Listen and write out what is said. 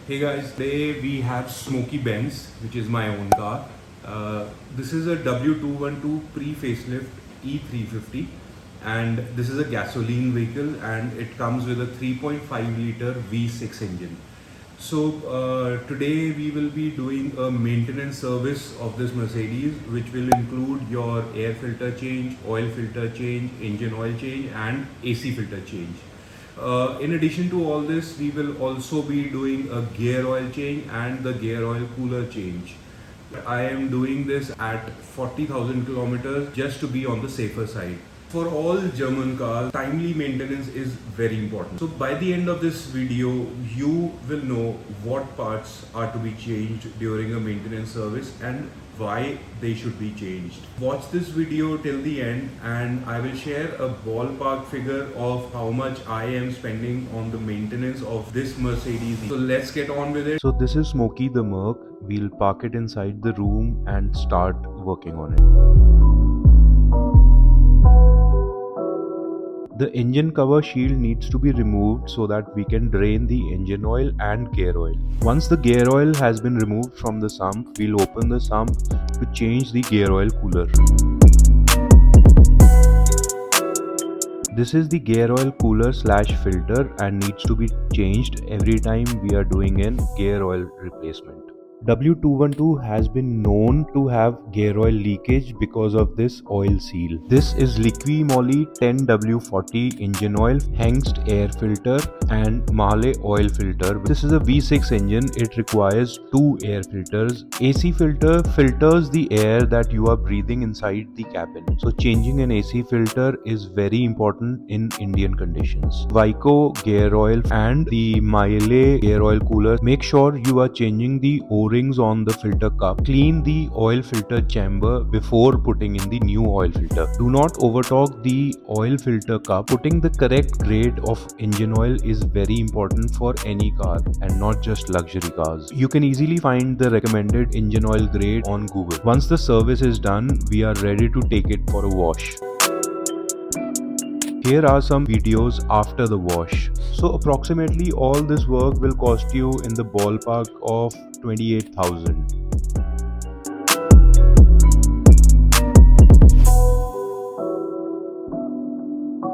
Hey guys, today we have Smoky Benz, which is my own car. This is a W212 Pre-facelift E350 and this is a gasoline vehicle and it comes with a 3.5 liter V6 engine. So today we will be doing a maintenance service of this Mercedes, which will include your air filter change, oil filter change, engine oil change and AC filter change. In addition to all this, we will also be doing a gear oil change and the gear oil cooler change. I am doing this at 40,000 kilometers just to be on the safer side. For all German cars, timely maintenance is very important. So by the end of this video, you will know what parts are to be changed during a maintenance service and why they should be changed. Watch this video till the end and I will share a ballpark figure of how much I am spending on the maintenance of this Mercedes. So let's get on with it. So this is Smokey the Merc. We'll park it inside the room and start working on it. The engine cover shield needs to be removed so that we can drain the engine oil and gear oil. Once the gear oil has been removed from the sump, we'll open the sump to change the gear oil cooler. This is the gear oil cooler / filter and needs to be changed every time we are doing an gear oil replacement. W212 has been known to have gear oil leakage because of this oil seal. This is Liqui-Moly 10W40 engine oil, Hengst air filter and Mahle oil filter. This is a V6 engine. It requires 2 air filters. AC filter filters the air that you are breathing inside the cabin. So changing an AC filter is very important in Indian conditions. Vico gear oil and the Mahle gear oil cooler. Make sure you are changing the O-rings on the filter cup. Clean the oil filter chamber before putting in the new oil filter. Do not overtorque the oil filter cup. Putting the correct grade of engine oil is very important for any car and not just luxury cars. You can easily find the recommended engine oil grade on Google. Once the service is done, we are ready to take it for a wash. Here are some videos after the wash. So approximately all this work will cost you in the ballpark of 28,000.